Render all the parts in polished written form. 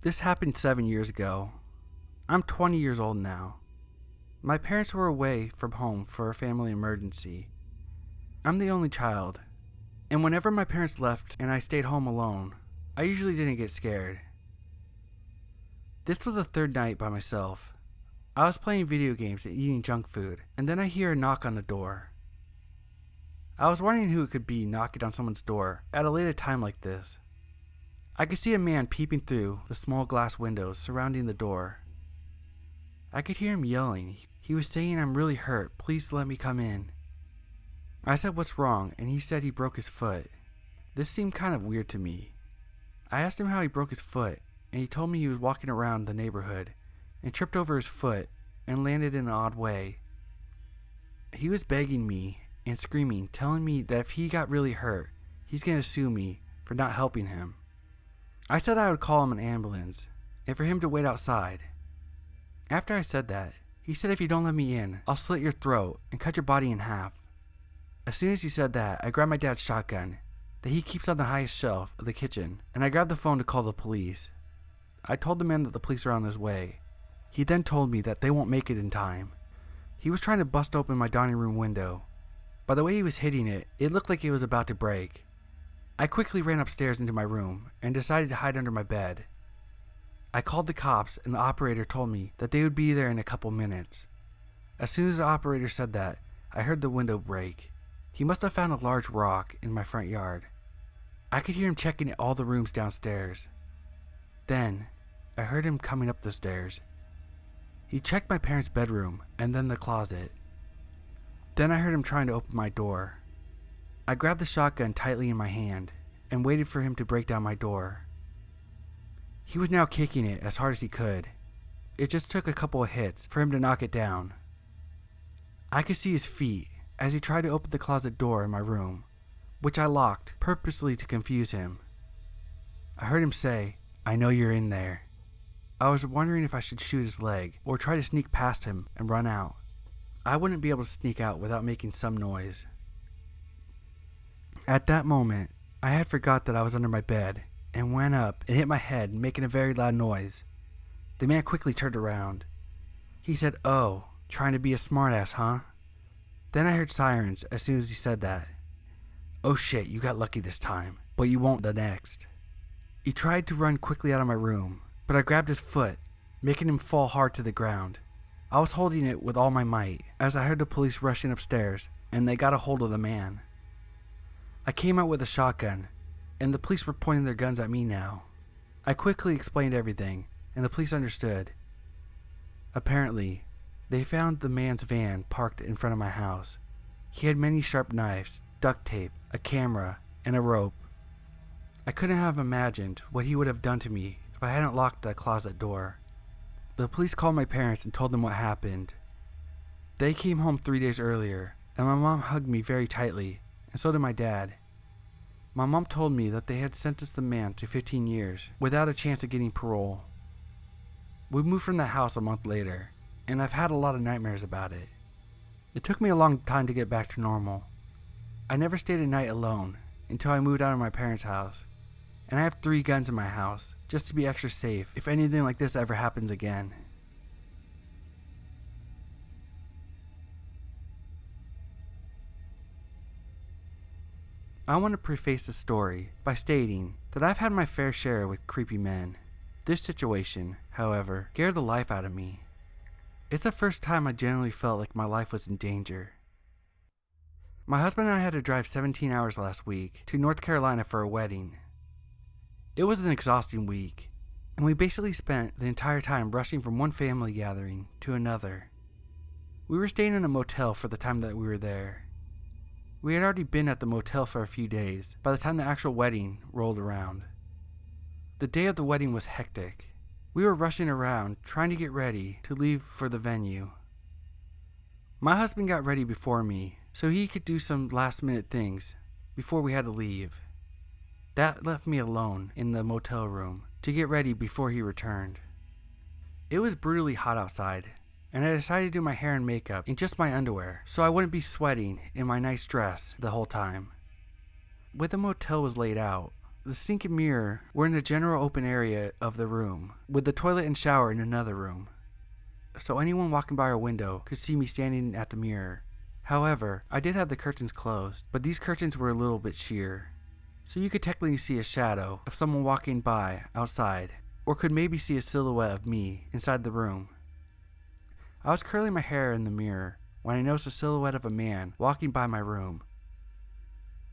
This happened 7 years ago. I'm 20 years old now. My parents were away from home for a family emergency. I'm the only child, and whenever my parents left and I stayed home alone, I usually didn't get scared. This was the third night by myself. I was playing video games and eating junk food, and then I hear a knock on the door. I was wondering who it could be knocking on someone's door at a later time like this. I could see a man peeping through the small glass windows surrounding the door. I could hear him yelling. He was saying, "I'm really hurt, please let me come in." I said, "What's wrong?" and he said he broke his foot. This seemed kind of weird to me. I asked him how he broke his foot, and he told me he was walking around the neighborhood and tripped over his foot and landed in an odd way. He was begging me and screaming, telling me that if he got really hurt, he's going to sue me for not helping him. I said I would call him an ambulance and for him to wait outside. After I said that, he said, "If you don't let me in, I'll slit your throat and cut your body in half." As soon as he said that, I grabbed my dad's shotgun that he keeps on the highest shelf of the kitchen, and I grabbed the phone to call the police. I told the man that the police are on his way. He then told me that they won't make it in time. He was trying to bust open my dining room window. By the way he was hitting it, it looked like it was about to break. I quickly ran upstairs into my room and decided to hide under my bed. I called the cops, and the operator told me that they would be there in a couple minutes. As soon as the operator said that, I heard the window break. He must have found a large rock in my front yard. I could hear him checking all the rooms downstairs. Then, I heard him coming up the stairs. He checked my parents' bedroom and then the closet. Then I heard him trying to open my door. I grabbed the shotgun tightly in my hand and waited for him to break down my door. He was now kicking it as hard as he could. It just took a couple of hits for him to knock it down. I could see his feet as he tried to open the closet door in my room, which I locked purposely to confuse him. I heard him say, "I know you're in there." I was wondering if I should shoot his leg or try to sneak past him and run out. I wouldn't be able to sneak out without making some noise. At that moment, I had forgot that I was under my bed and went up and hit my head, making a very loud noise. The man quickly turned around. He said, "Oh, trying to be a smartass, huh?" Then I heard sirens as soon as he said that. Oh shit, you got lucky this time, but you won't the next. He tried to run quickly out of my room, but I grabbed his foot, making him fall hard to the ground. I was holding it with all my might as I heard the police rushing upstairs, and they got a hold of the man. I came out with a shotgun, and the police were pointing their guns at me now. I quickly explained everything, and the police understood. Apparently, they found the man's van parked in front of my house. He had many sharp knives, duct tape, a camera, and a rope. I couldn't have imagined what he would have done to me if I hadn't locked that closet door. The police called my parents and told them what happened. They came home 3 days earlier, and my mom hugged me very tightly, and so did my dad. My mom told me that they had sentenced the man to 15 years without a chance of getting parole. We moved from the house a month later, and I've had a lot of nightmares about it. It took me a long time to get back to normal. I never stayed a night alone until I moved out of my parents' house, and I have 3 guns in my house just to be extra safe if anything like this ever happens again. I want to preface the story by stating that I've had my fair share with creepy men. This situation, however, scared the life out of me. It's the first time I genuinely felt like my life was in danger. My husband and I had to drive 17 hours last week to North Carolina for a wedding. It was an exhausting week, and we basically spent the entire time rushing from one family gathering to another. We were staying in a motel for the time that we were there. We had already been at the motel for a few days by the time the actual wedding rolled around. The day of the wedding was hectic. We were rushing around trying to get ready to leave for the venue. My husband got ready before me so he could do some last minute things before we had to leave. That left me alone in the motel room to get ready before he returned. It was brutally hot outside, and I decided to do my hair and makeup in just my underwear so I wouldn't be sweating in my nice dress the whole time. When the motel was laid out, The sink and mirror were in a general open area of the room, with the toilet and shower in another room. So anyone walking by our window could see me standing at the mirror. However, I did have the curtains closed, but these curtains were a little bit sheer. So you could technically see a shadow of someone walking by outside, or could maybe see a silhouette of me inside the room. I was curling my hair in the mirror when I noticed a silhouette of a man walking by my room.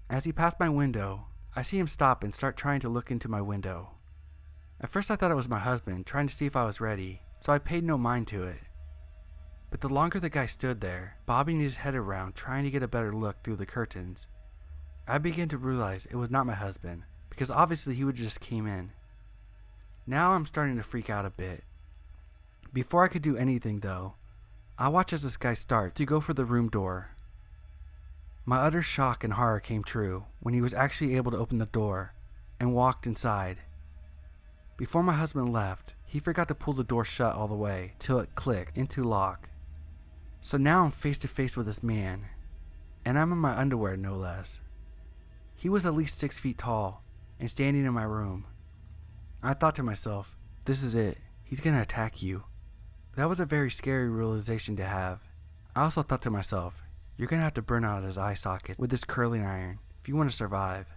As he passed my window, I see him stop and start trying to look into my window. At first I thought it was my husband trying to see if I was ready, so I paid no mind to it. But the longer the guy stood there, bobbing his head around trying to get a better look through the curtains, I began to realize it was not my husband, because obviously he would have just came in. Now I'm starting to freak out a bit. Before I could do anything though, I watched as this guy start to go for the room door. My utter shock and horror came true when he was actually able to open the door and walked inside. Before my husband left, he forgot to pull the door shut all the way till it clicked into lock. So now I'm face to face with this man, and I'm in my underwear no less. He was at least 6 feet tall and standing in my room. I thought to myself, this is it, he's gonna attack you. That was a very scary realization to have. I also thought to myself, you're gonna have to burn out his eye socket with this curling iron if you want to survive.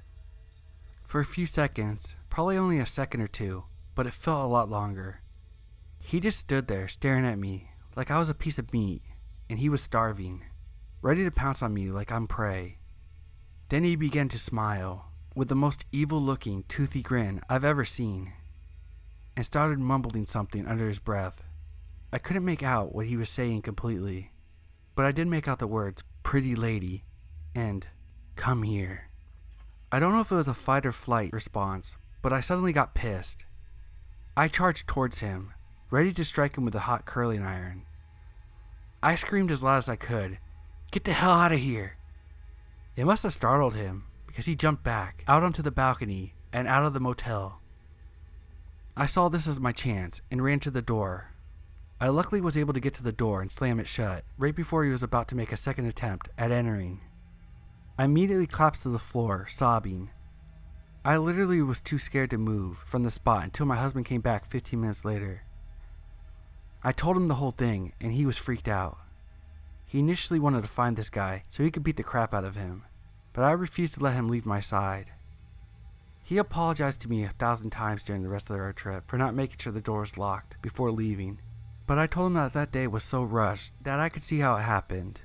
For a few seconds, probably only a second or two, but it felt a lot longer. He just stood there staring at me like I was a piece of meat, and he was starving, ready to pounce on me like I'm prey. Then he began to smile, with the most evil-looking, toothy grin I've ever seen, and started mumbling something under his breath. I couldn't make out what he was saying completely, but I did make out the words, "pretty lady," and "come here." I don't know if it was a fight or flight response, but I suddenly got pissed. I charged towards him, ready to strike him with the hot curling iron. I screamed as loud as I could, "Get the hell out of here!" It must have startled him, because he jumped back, out onto the balcony, and out of the motel. I saw this as my chance, and ran to the door. I luckily was able to get to the door and slam it shut, right before he was about to make a second attempt at entering. I immediately collapsed to the floor, sobbing. I literally was too scared to move from the spot until my husband came back 15 minutes later. I told him the whole thing, and he was freaked out. He initially wanted to find this guy so he could beat the crap out of him, but I refused to let him leave my side. He apologized to me 1,000 times during the rest of our trip for not making sure the door was locked before leaving, but I told him that day was so rushed that I could see how it happened.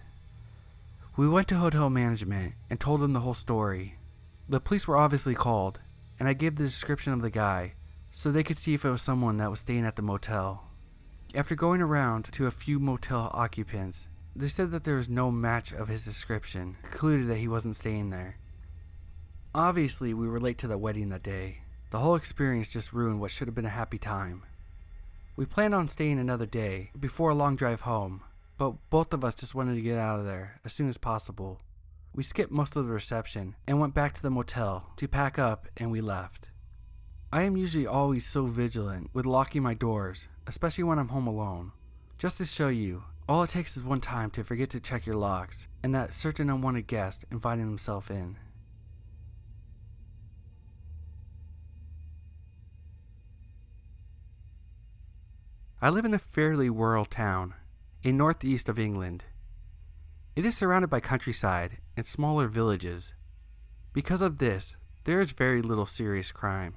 We went to hotel management and told them the whole story. The police were obviously called, and I gave the description of the guy so they could see if it was someone that was staying at the motel. After going around to a few motel occupants, they said that there was no match of his description, concluded that he wasn't staying there. Obviously, we were late to the wedding that day. The whole experience just ruined what should have been a happy time. We planned on staying another day before a long drive home, but both of us just wanted to get out of there as soon as possible. We skipped most of the reception and went back to the motel to pack up, and we left. I am usually always so vigilant with locking my doors, especially when I'm home alone. Just to show you, all it takes is one time to forget to check your locks, and that certain unwanted guest inviting themselves in. I live in a fairly rural town in northeast of England. It is surrounded by countryside and smaller villages. Because of this, there is very little serious crime.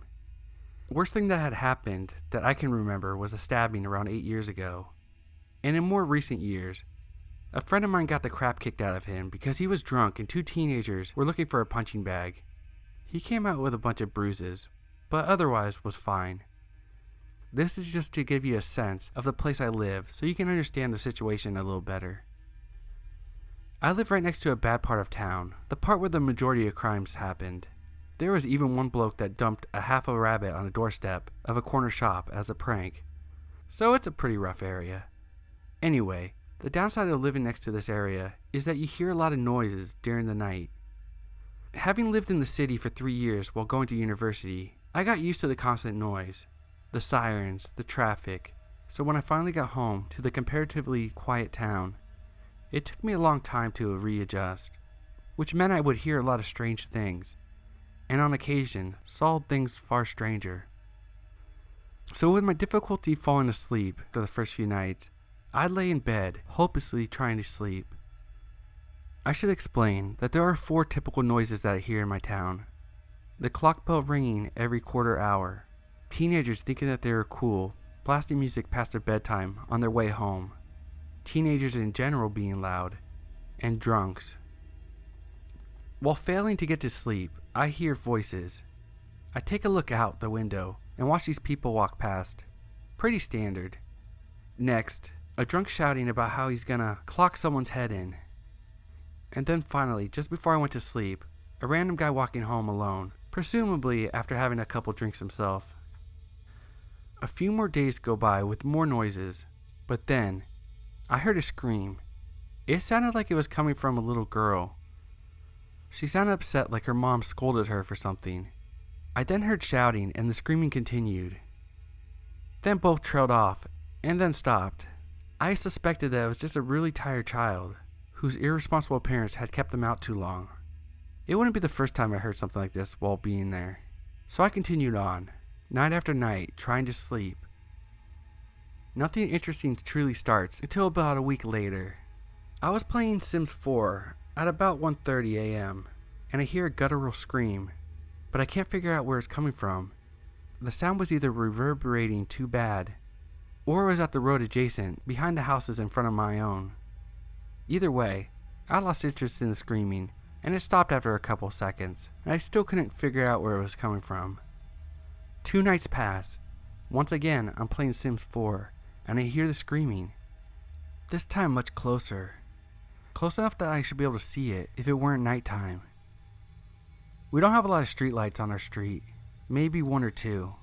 The worst thing that had happened that I can remember was a stabbing around 8 years ago. And in more recent years, a friend of mine got the crap kicked out of him because he was drunk and 2 teenagers were looking for a punching bag. He came out with a bunch of bruises, but otherwise was fine. This is just to give you a sense of the place I live so you can understand the situation a little better. I live right next to a bad part of town, the part where the majority of crimes happened. There was even one bloke that dumped a half a rabbit on a doorstep of a corner shop as a prank. So it's a pretty rough area. Anyway, the downside of living next to this area is that you hear a lot of noises during the night. Having lived in the city for 3 years while going to university, I got used to the constant noise, the sirens, the traffic. So when I finally got home to the comparatively quiet town, it took me a long time to readjust, which meant I would hear a lot of strange things. and on occasion saw things far stranger. So with my difficulty falling asleep for the first few nights, I lay in bed, hopelessly trying to sleep. I should explain that there are 4 typical noises that I hear in my town. The clock bell ringing every quarter hour, teenagers thinking that they are cool, blasting music past their bedtime on their way home, teenagers in general being loud, and drunks. While failing to get to sleep, I hear voices. I take a look out the window and watch these people walk past. Pretty standard. Next, a drunk shouting about how he's gonna clock someone's head in. And then finally, just before I went to sleep, a random guy walking home alone, presumably after having a couple drinks himself. A few more days go by with more noises, but then I heard a scream. It sounded like it was coming from a little girl. She sounded upset, like her mom scolded her for something. I then heard shouting and the screaming continued. Then both trailed off and then stopped. I suspected that it was just a really tired child whose irresponsible parents had kept them out too long. It wouldn't be the first time I heard something like this while being there. So I continued on, night after night, trying to sleep. Nothing interesting truly starts until about a week later. I was playing Sims 4 at about 1:30 a.m. and I hear a guttural scream, but I can't figure out where it's coming from. The sound was either reverberating too bad, or it was at the road adjacent, behind the houses in front of my own. Either way, I lost interest in the screaming, and it stopped after a couple seconds, and I still couldn't figure out where it was coming from. 2 nights pass. Once again, I'm playing Sims 4, and I hear the screaming. This time much closer. Close enough that I should be able to see it if it weren't nighttime. We don't have a lot of streetlights on our street, maybe 1 or 2.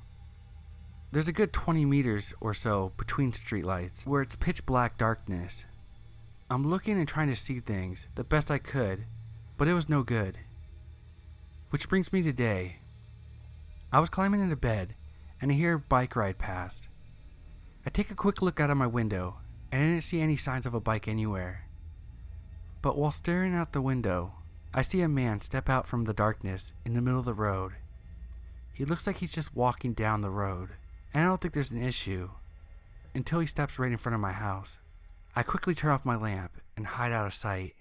There's a good 20 meters or so between streetlights where it's pitch black darkness. I'm looking and trying to see things the best I could, but it was no good. Which brings me to today. I was climbing into bed and I hear a bike ride past. I take a quick look out of my window and I didn't see any signs of a bike anywhere. But while staring out the window, I see a man step out from the darkness in the middle of the road. He looks like he's just walking down the road, and I don't think there's an issue until he steps right in front of my house. I quickly turn off my lamp and hide out of sight.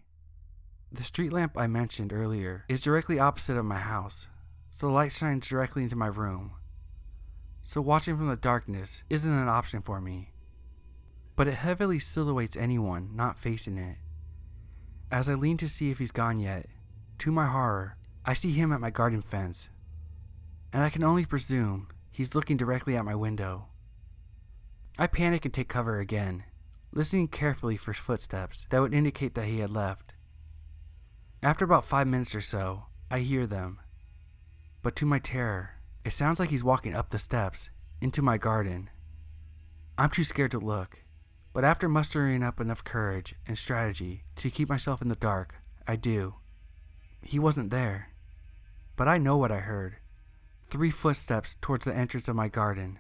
The street lamp I mentioned earlier is directly opposite of my house, so the light shines directly into my room. So watching from the darkness isn't an option for me, but it heavily silhouettes anyone not facing it. As I lean to see if he's gone yet, to my horror, I see him at my garden fence, and I can only presume he's looking directly at my window. I panic and take cover again, listening carefully for footsteps that would indicate that he had left. After about 5 minutes or so, I hear them, but to my terror, it sounds like he's walking up the steps into my garden. I'm too scared to look, but after mustering up enough courage and strategy to keep myself in the dark, I do. He wasn't there, but I know what I heard. 3 footsteps towards the entrance of my garden,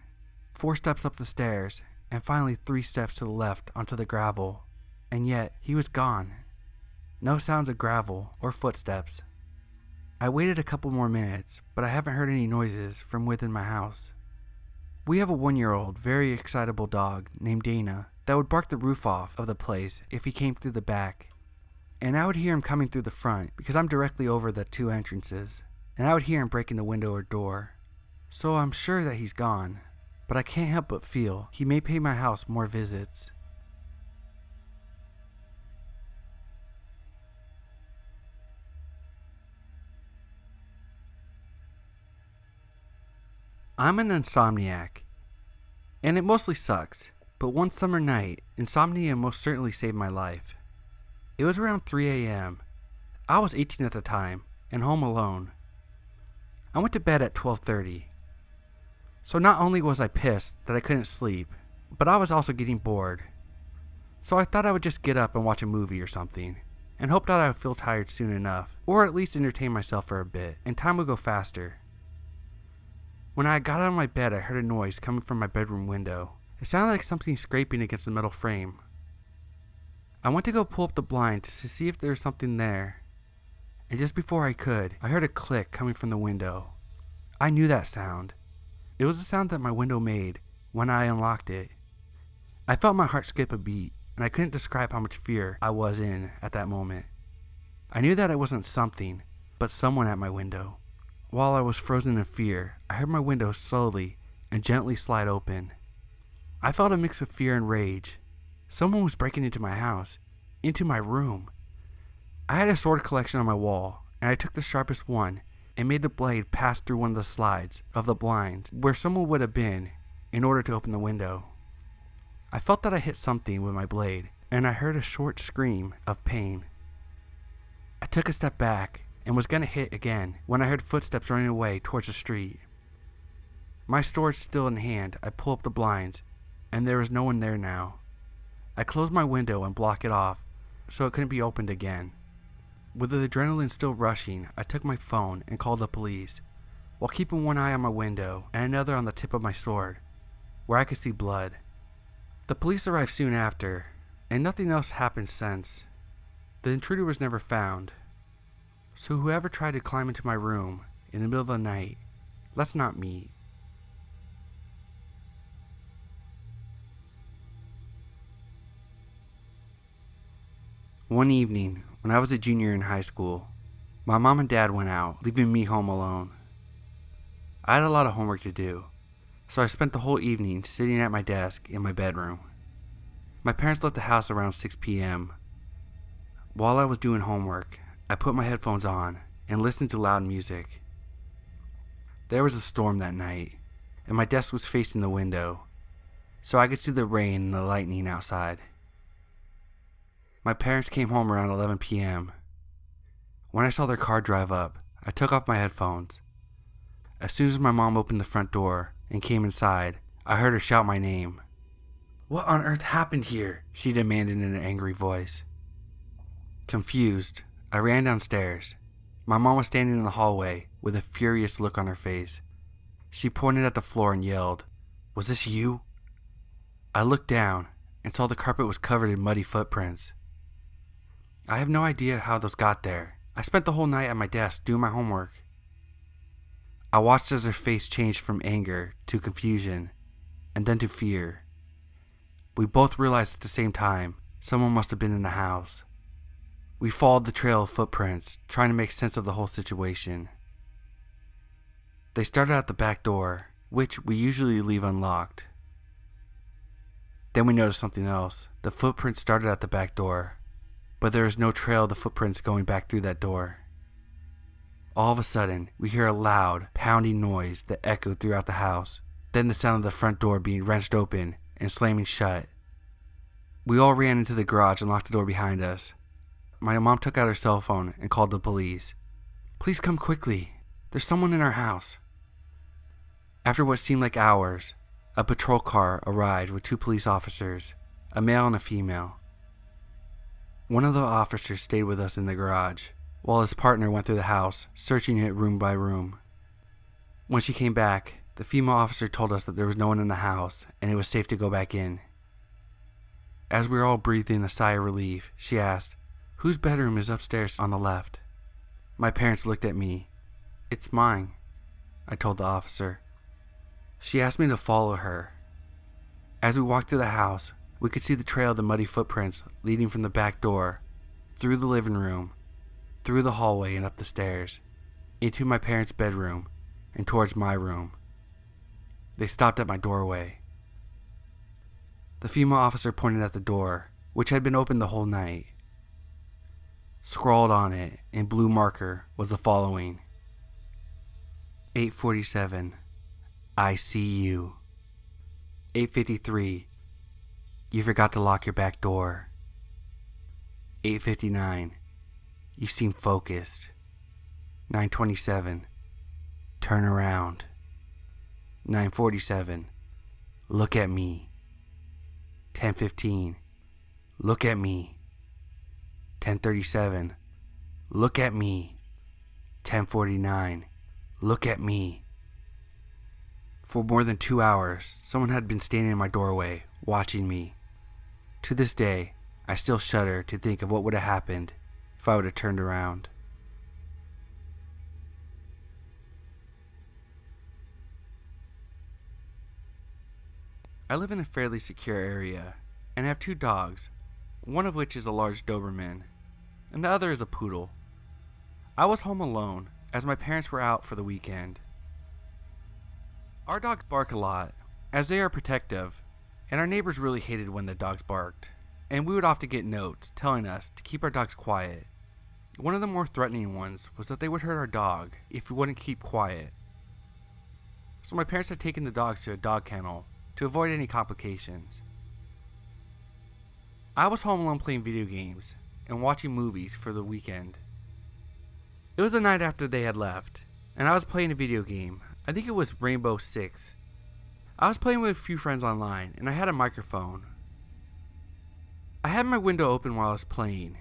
4 steps up the stairs, and finally 3 steps to the left onto the gravel, and yet he was gone. No sounds of gravel or footsteps. I waited a couple more minutes, but I haven't heard any noises from within my house. We have a 1-year-old, very excitable dog named Dana that would bark the roof off of the place if he came through the back. And I would hear him coming through the front because I'm directly over the 2 entrances, and I would hear him breaking the window or door. So I'm sure that he's gone, but I can't help but feel he may pay my house more visits. I'm an insomniac, and it mostly sucks, but one summer night, insomnia most certainly saved my life. It was around 3 a.m. I was 18 at the time, and home alone. I went to bed at 12:30. So not only was I pissed that I couldn't sleep, but I was also getting bored. So I thought I would just get up and watch a movie or something, and hoped that I would feel tired soon enough, or at least entertain myself for a bit, and time would go faster. When I got out of my bed, I heard a noise coming from my bedroom window. It sounded like something scraping against the metal frame. I went to go pull up the blind to see if there was something there, and just before I could, I heard a click coming from the window. I knew that sound. It was the sound that my window made when I unlocked it. I felt my heart skip a beat, and I couldn't describe how much fear I was in at that moment. I knew that it wasn't something, but someone at my window. While I was frozen in fear, I heard my window slowly and gently slide open. I felt a mix of fear and rage. Someone was breaking into my house, into my room. I had a sword collection on my wall, and I took the sharpest one and made the blade pass through one of the slides of the blinds where someone would have been in order to open the window. I felt that I hit something with my blade, and I heard a short scream of pain. I took a step back and was going to hit again when I heard footsteps running away towards the street. My sword still in hand, I pull up the blinds, and there was no one there now. I closed my window and blocked it off so it couldn't be opened again. With the adrenaline still rushing, I took my phone and called the police, while keeping one eye on my window and another on the tip of my sword, where I could see blood. The police arrived soon after, and nothing else happened since. The intruder was never found. So whoever tried to climb into my room in the middle of the night, let's not meet. One evening, when I was a junior in high school, my mom and dad went out, leaving me home alone. I had a lot of homework to do, so I spent the whole evening sitting at my desk in my bedroom. My parents left the house around 6 p.m. While I was doing homework, I put my headphones on and listened to loud music. There was a storm that night, and my desk was facing the window, so I could see the rain and the lightning outside. My parents came home around 11 p.m. When I saw their car drive up, I took off my headphones. As soon as my mom opened the front door and came inside, I heard her shout my name. "What on earth happened here?" she demanded in an angry voice. Confused, I ran downstairs. My mom was standing in the hallway with a furious look on her face. She pointed at the floor and yelled, "Was this you?" I looked down and saw the carpet was covered in muddy footprints. I have no idea how those got there. I spent the whole night at my desk doing my homework. I watched as her face changed from anger to confusion, and then to fear. We both realized at the same time someone must have been in the house. We followed the trail of footprints, trying to make sense of the whole situation. They started at the back door, which we usually leave unlocked. Then we noticed something else. The footprints started at the back door, but there is no trail of the footprints going back through that door. All of a sudden, we hear a loud, pounding noise that echoed throughout the house, then the sound of the front door being wrenched open and slamming shut. We all ran into the garage and locked the door behind us. My mom took out her cell phone and called the police. "Please come quickly. There's someone in our house." After what seemed like hours, a patrol car arrived with 2 police officers, a male and a female. One of the officers stayed with us in the garage, while his partner went through the house, searching it room by room. When she came back, the female officer told us that there was no one in the house and it was safe to go back in. As we were all breathing a sigh of relief, she asked, "Whose bedroom is upstairs on the left?" My parents looked at me. "It's mine," I told the officer. She asked me to follow her. As we walked through the house, we could see the trail of the muddy footprints leading from the back door, through the living room, through the hallway and up the stairs, into my parents' bedroom, and towards my room. They stopped at my doorway. The female officer pointed at the door, which had been open the whole night. Scrawled on it in blue marker was the following: 8:47, I see you. 8:53, you forgot to lock your back door. 8:59, you seem focused. 9:27, turn around. 9:47, look at me. 10:15, look at me. 10:37, look at me. 10:49, look at me. For more than 2 hours, someone had been standing in my doorway, watching me. To this day, I still shudder to think of what would have happened if I would have turned around. I live in a fairly secure area and have 2 dogs, one of which is a large Doberman, and the other is a poodle. I was home alone as my parents were out for the weekend. Our dogs bark a lot, as they are protective, and our neighbors really hated when the dogs barked, and we would often get notes telling us to keep our dogs quiet. One of the more threatening ones was that they would hurt our dog if we wouldn't keep quiet. So my parents had taken the dogs to a dog kennel to avoid any complications. I was home alone playing video games and watching movies for the weekend. It was the night after they had left, and I was playing a video game. I think it was Rainbow Six. I was playing with a few friends online, and I had a microphone. I had my window open while I was playing,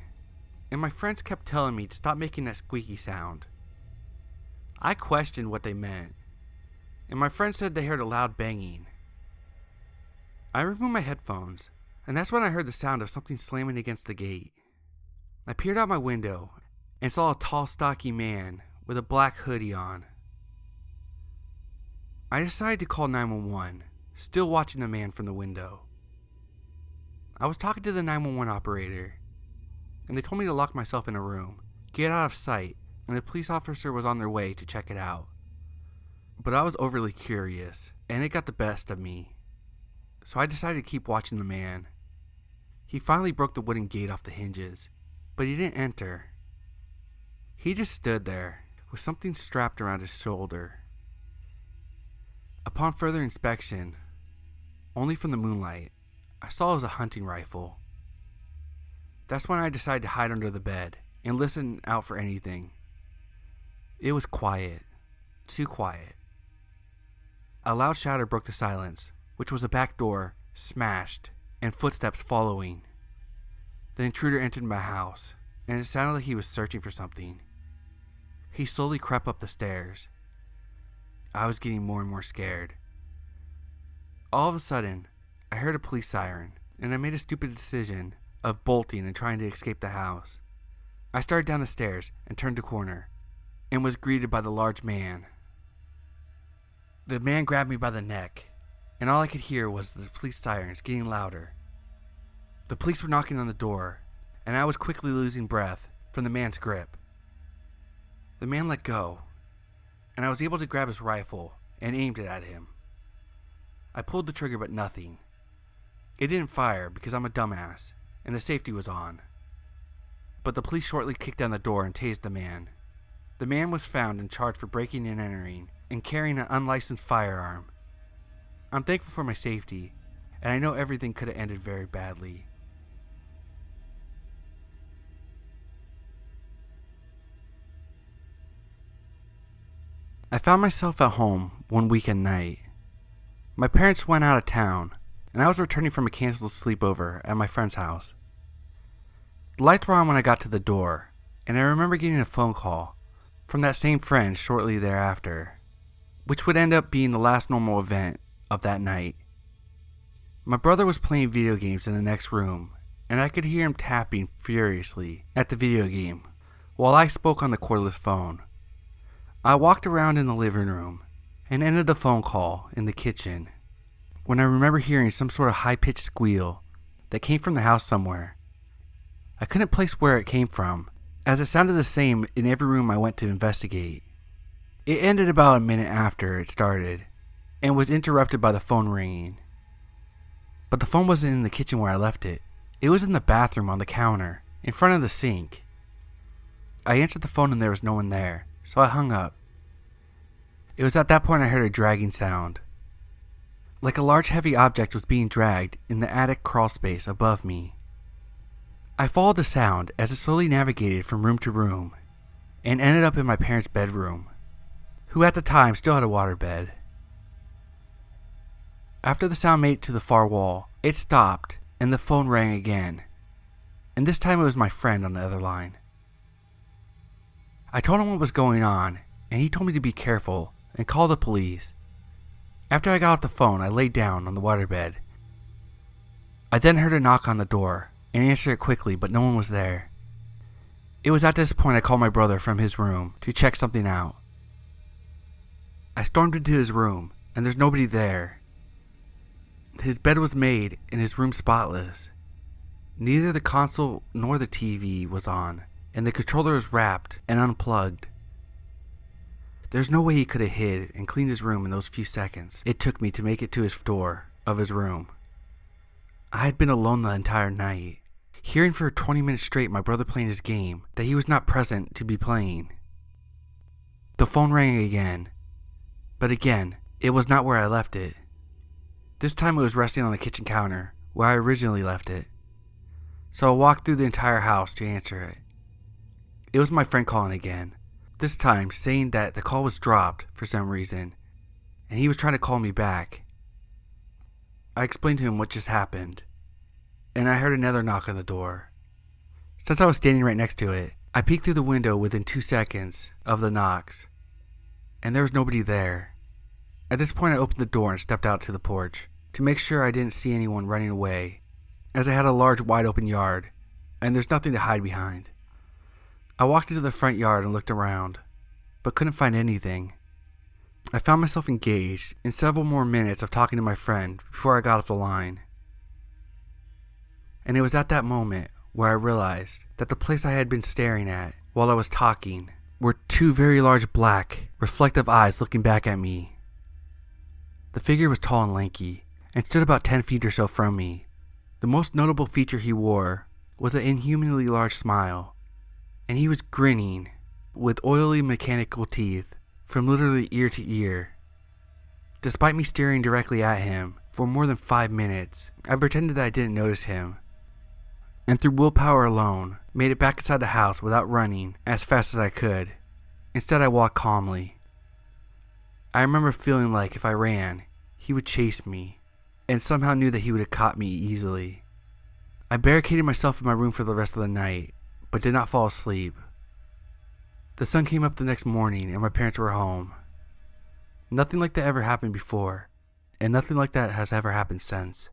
and my friends kept telling me to stop making that squeaky sound. I questioned what they meant, and my friends said they heard a loud banging. I removed my headphones, and that's when I heard the sound of something slamming against the gate. I peered out my window and saw a tall, stocky man with a black hoodie on. I decided to call 911, still watching the man from the window. I was talking to the 911 operator, and they told me to lock myself in a room, get out of sight, and a police officer was on their way to check it out. But I was overly curious, and it got the best of me. So I decided to keep watching the man. He finally broke the wooden gate off the hinges, but he didn't enter. He just stood there, with something strapped around his shoulder. Upon further inspection, only from the moonlight, I saw it was a hunting rifle. That's when I decided to hide under the bed and listen out for anything. It was quiet, too quiet. A loud shatter broke the silence, which was a back door smashed and footsteps following. The intruder entered my house, and it sounded like he was searching for something. He slowly crept up the stairs. I was getting more and more scared. All of a sudden, I heard a police siren, and I made a stupid decision of bolting and trying to escape the house. I started down the stairs and turned a corner, and was greeted by the large man. The man grabbed me by the neck, and all I could hear was the police sirens getting louder. The police were knocking on the door, and I was quickly losing breath from the man's grip. The man let go, and I was able to grab his rifle and aimed it at him. I pulled the trigger, but nothing. It didn't fire because I'm a dumbass, and the safety was on. But the police shortly kicked down the door and tased the man. The man was found and charged for breaking and entering and carrying an unlicensed firearm. I'm thankful for my safety, and I know everything could have ended very badly. I found myself at home one weekend night. My parents went out of town, and I was returning from a canceled sleepover at my friend's house. The lights were on when I got to the door, and I remember getting a phone call from that same friend shortly thereafter, which would end up being the last normal event of that night. My brother was playing video games in the next room, and I could hear him tapping furiously at the video game while I spoke on the cordless phone. I walked around in the living room and ended the phone call in the kitchen when I remember hearing some sort of high-pitched squeal that came from the house somewhere. I couldn't place where it came from, as it sounded the same in every room I went to investigate. It ended about a minute after it started, and was interrupted by the phone ringing. But the phone wasn't in the kitchen where I left it. It was in the bathroom on the counter, in front of the sink. I answered the phone and there was no one there, so I hung up. It was at that point I heard a dragging sound. Like a large heavy object was being dragged in the attic crawl space above me. I followed the sound as it slowly navigated from room to room, and ended up in my parents' bedroom, who at the time still had a waterbed. After the sound made it to the far wall, it stopped, and the phone rang again, and this time it was my friend on the other line. I told him what was going on, and he told me to be careful and call the police. After I got off the phone, I laid down on the waterbed. I then heard a knock on the door, and answered it quickly, but no one was there. It was at this point I called my brother from his room to check something out. I stormed into his room, and there's nobody there. His bed was made and his room spotless. Neither the console nor the TV was on, and the controller was wrapped and unplugged. There's no way he could have hid and cleaned his room in those few seconds it took me to make it to his door of his room. I had been alone the entire night, hearing for 20 minutes straight my brother playing his game that he was not present to be playing. The phone rang again, but again, it was not where I left it. This time it was resting on the kitchen counter, where I originally left it. So I walked through the entire house to answer it. It was my friend calling again, this time saying that the call was dropped for some reason, and he was trying to call me back. I explained to him what just happened, and I heard another knock on the door. Since I was standing right next to it, I peeked through the window within 2 seconds of the knocks, and there was nobody there. At this point I opened the door and stepped out to the porch to make sure I didn't see anyone running away, as I had a large wide open yard, and there's nothing to hide behind. I walked into the front yard and looked around, but couldn't find anything. I found myself engaged in several more minutes of talking to my friend before I got off the line. And it was at that moment where I realized that the place I had been staring at while I was talking were 2 very large black, reflective eyes looking back at me. The figure was tall and lanky, and stood about 10 feet or so from me. The most notable feature he wore was an inhumanly large smile, and he was grinning with oily mechanical teeth from literally ear to ear. Despite me staring directly at him for more than 5 minutes, I pretended that I didn't notice him, and through willpower alone, made it back inside the house without running as fast as I could. Instead, I walked calmly. I remember feeling like if I ran, he would chase me, and somehow knew that he would have caught me easily. I barricaded myself in my room for the rest of the night, but did not fall asleep. The sun came up the next morning and my parents were home. Nothing like that ever happened before, and nothing like that has ever happened since.